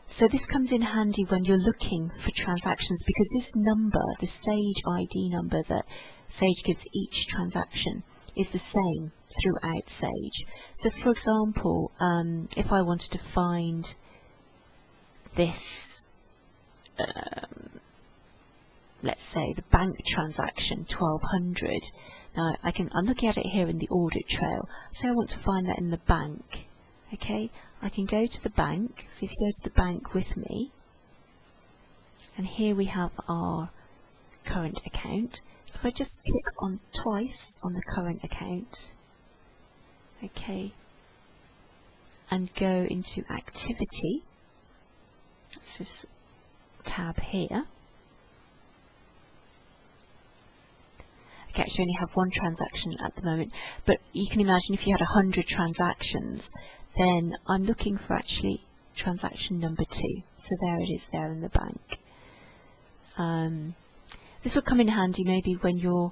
So this comes in handy when you're looking for transactions, because this number, the Sage ID number that Sage gives each transaction, is the same throughout Sage. So for example, if I wanted to find this, let's say the bank transaction 1200, now I'm looking at it here in the audit trail. Say I want to find that in the bank. Okay, I can go to the bank. So if you go to the bank with me, and here we have our current account. So if I just click on twice on the current account, okay, and go into activity, that's this tab here. Okay, actually only have one transaction at the moment, but you can imagine if you had 100 transactions, then I'm looking for actually transaction number 2. So there it is there in the bank. This will come in handy maybe when you're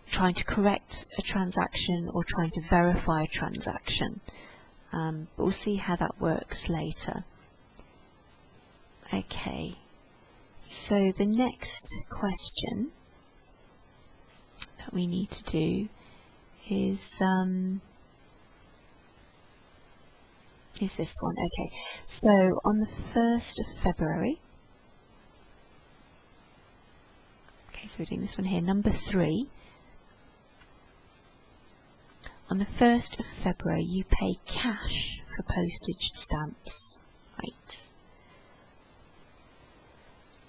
trying to correct a transaction or trying to verify a transaction. but we'll see how that works later. Okay, so the next question that we need to do is this one. Okay, so on the 1st of February, okay, so we're doing this one here, number 3. On the 1st of February, you pay cash for postage stamps, right?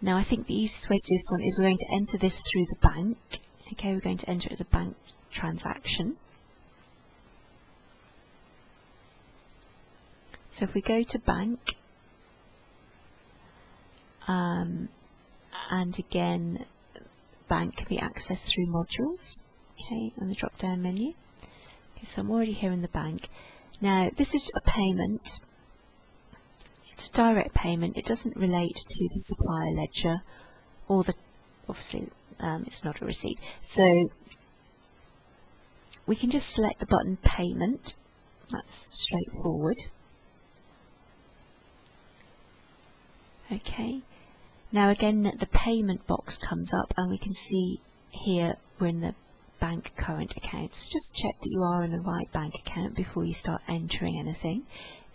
Now, I think the easiest way to do this one is we're going to enter this through the bank. Okay, we're going to enter it as a bank transaction. So if we go to bank, and again, bank can be accessed through modules, okay, on the drop-down menu. Okay, so I'm already here in the bank. Now, this is a payment. It's a direct payment. It doesn't relate to the supplier ledger, or the, obviously, it's not a receipt. So we can just select the button Payment. That's straightforward. Okay, now again the payment box comes up and we can see here we're in the bank current account. So just check that you are in the right bank account before you start entering anything.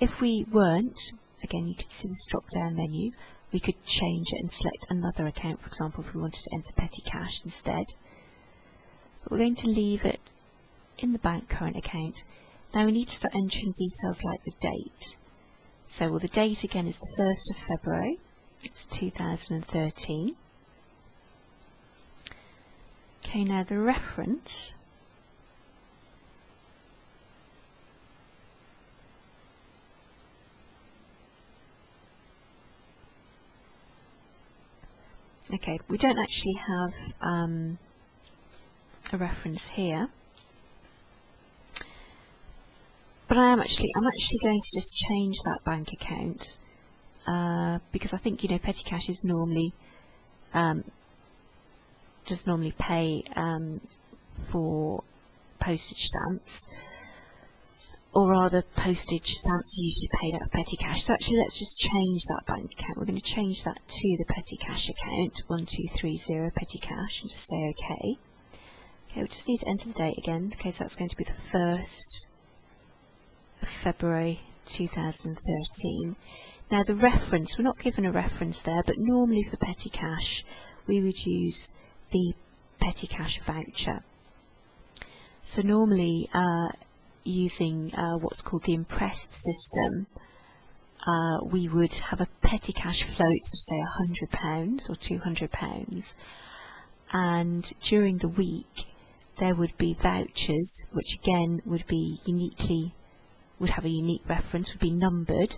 If we weren't, again you can see this drop down menu, we could change it and select another account, for example if we wanted to enter petty cash instead. But we're going to leave it in the bank current account. Now we need to start entering details like the date. So well, the date again is the 1st of February, it's 2013. Okay, now the reference, okay, we don't actually have a reference here. But I'm actually going to just change that bank account because I think, you know, petty cash is normally just normally pay for postage stamps, or rather postage stamps are usually paid out of petty cash. So actually let's just change that bank account. We're going to change that to the petty cash account, 1230 petty cash, and just say OK. Okay, we just need to enter the date again. Okay, so that's going to be the 1st of February 2013. Now the reference, we're not given a reference there, but normally for petty cash we would use the petty cash voucher. So normally using what's called the impressed system, we would have a petty cash float of say £100 or £200, and during the week there would be vouchers which again would be would have a unique reference, would be numbered,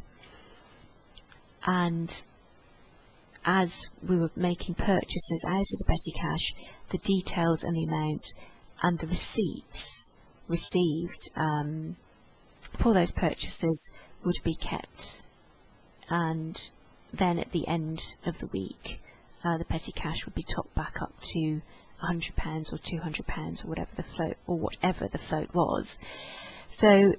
and as we were making purchases out of the petty cash, the details and the amount and the receipts received for those purchases would be kept, and then at the end of the week the petty cash would be topped back up to £100 or £200 or whatever the float was. So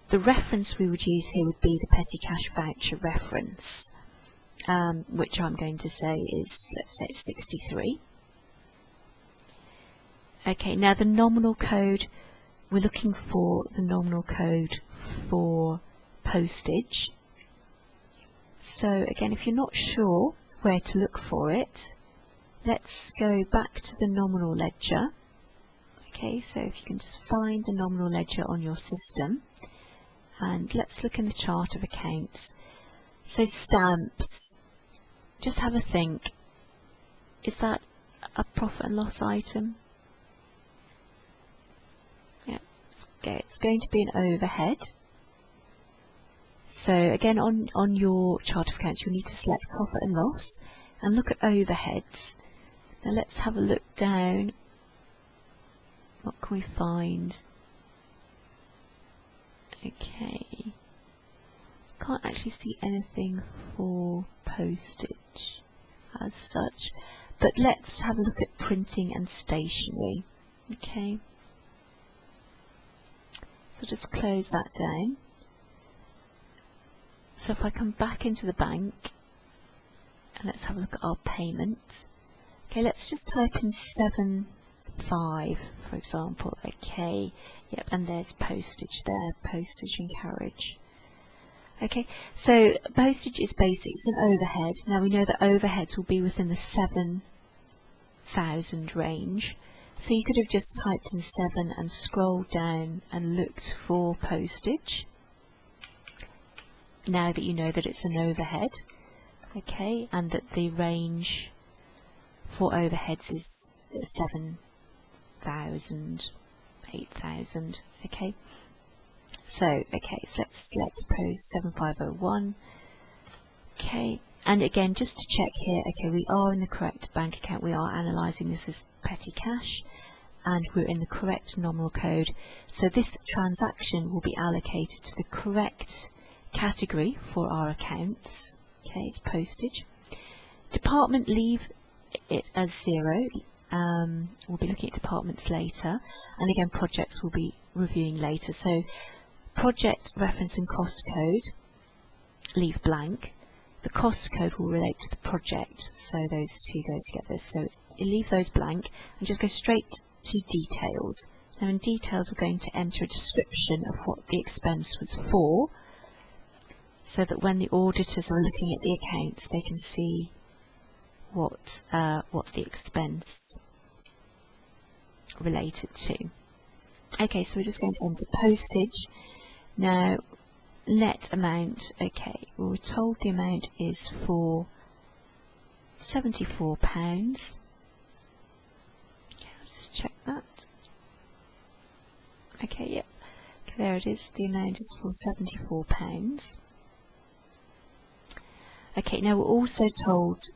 the reference we would use here would be the petty cash voucher reference, which I'm going to say is, let's say it's 63. Okay, now the nominal code, we're looking for the nominal code for postage. So again, if you're not sure where to look for it, let's go back to the nominal ledger. Okay, so if you can just find the nominal ledger on your system, and let's look in the chart of accounts. So stamps, just have a think, is that a profit and loss item? Yeah, it's going to be an overhead. So again, on your chart of accounts you'll need to select profit and loss and look at overheads. Now let's have a look down. What can we find? Okay, can't actually see anything for postage as such, but let's have a look at printing and stationery. Okay, so just close that down. So if I come back into the bank, and let's have a look at our payment. Okay, let's just type in 7.5, for example. Okay, yep, and there's postage there, postage and carriage. Okay, so postage is basic, it's an overhead. Now we know that overheads will be within the 7,000 range. So you could have just typed in 7 and scrolled down and looked for postage. Now that you know that it's an overhead, okay, and that the range for overheads is 7,000, 8,000, okay. So, so let's select post 7501, okay, and again, just to check here, okay, we are in the correct bank account, we are analysing this as petty cash, and we're in the correct nominal code, so this transaction will be allocated to the correct category for our accounts, okay, it's postage. Department, leave it as 0, we'll be looking at departments later, and again projects we'll be reviewing later, so project reference and cost code, leave blank. The cost code will relate to the project, so those two go together. So leave those blank and just go straight to details. Now in details we're going to enter a description of what the expense was for, so that when the auditors are looking at the accounts they can see what the expense related to. Okay, so we're just going to enter postage. Now, net amount, okay, well, we're told the amount is for £74. Okay, let's check that. Okay, yep, okay, there it is, the amount is for £74. Okay, now we're also told,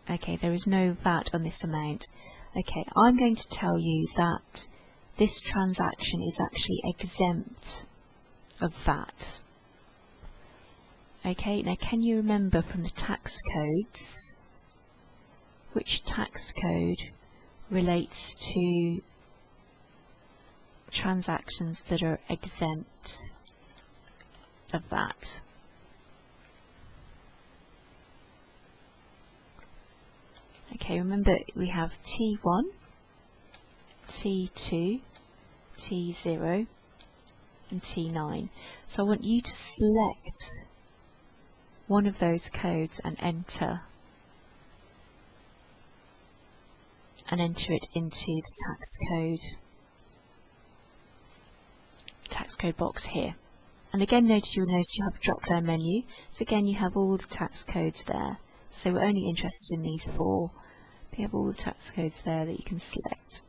okay, there is no VAT on this amount. Okay, I'm going to tell you that this transaction is actually exempt of VAT. Okay, now can you remember from the tax codes which tax code relates to transactions that are exempt of VAT? Okay, remember we have T1, T2, T0 and T9. So I want you to select one of those codes and enter it into the tax code box here. And again, you'll notice you have a drop down menu. So again, you have all the tax codes there. So we're only interested in these 4. You have all the tax codes there that you can select.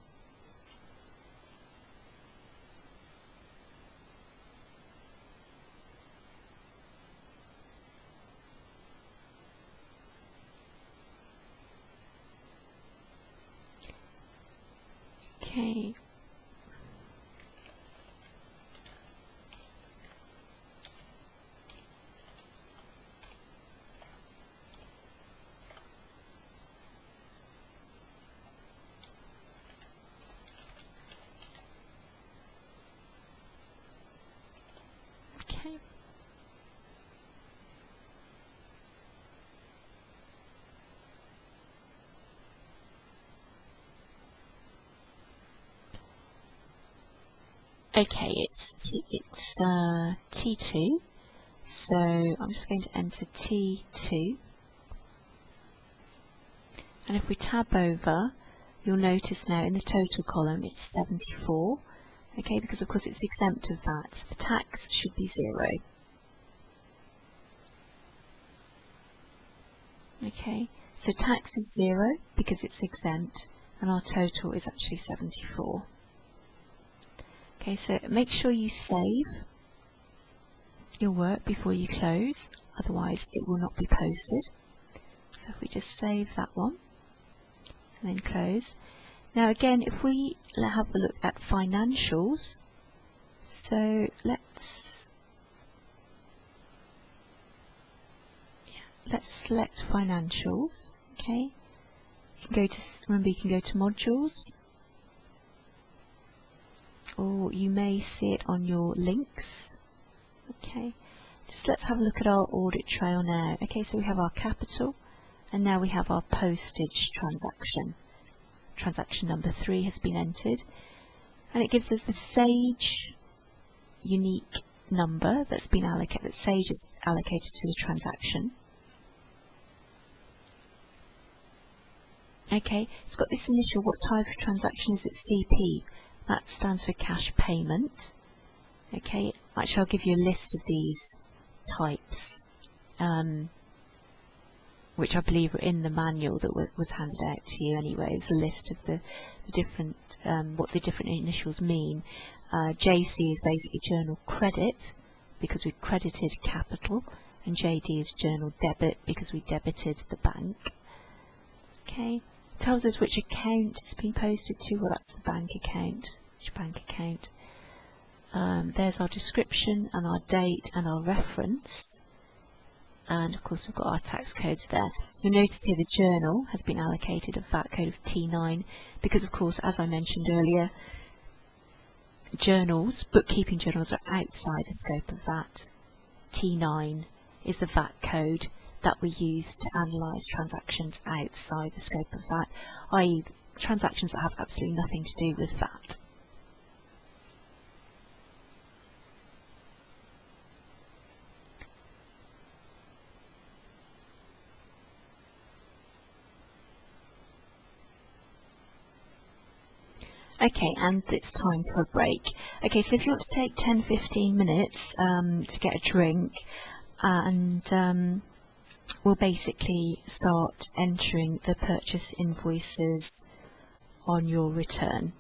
Okay. Okay. Okay, it's T2, so I'm just going to enter T2, and if we tab over, you'll notice now in the total column it's 74, okay, because of course it's exempt of VAT. The tax should be 0. Okay, so tax is 0 because it's exempt, and our total is actually 74. Okay, so make sure you save your work before you close, otherwise it will not be posted. So if we just save that one and then close. Now again, if we have a look at financials, so let's select financials. Okay, you can go to, remember you can go to modules, or you may see it on your links. Okay, just let's have a look at our audit trail now. Okay, so we have our capital, and now we have our postage transaction. Transaction number 3 has been entered, and it gives us the Sage unique number that's been allocated, that Sage is allocated to the transaction. Okay, it's got this initial, what type of transaction is it? CP. That stands for cash payment. Okay, actually I'll give you a list of these types, which I believe are in the manual that was handed out to you anyway. It's a list of the different, what the different initials mean. JC is basically journal credit, because we credited capital, and JD is journal debit, because we debited the bank. Okay, it tells us which account it's been posted to. Well, that's the bank account. Which bank account? There's our description and our date and our reference, and of course we've got our tax codes there. You'll notice here the journal has been allocated a VAT code of T9 because, of course, as I mentioned earlier, journals, bookkeeping journals, are outside the scope of VAT. T9 is the VAT code that we use to analyse transactions outside the scope of VAT, i.e. transactions that have absolutely nothing to do with VAT. Okay, and it's time for a break. Okay, so if you want to take 10-15 minutes to get a drink, and we'll basically start entering the purchase invoices on your return.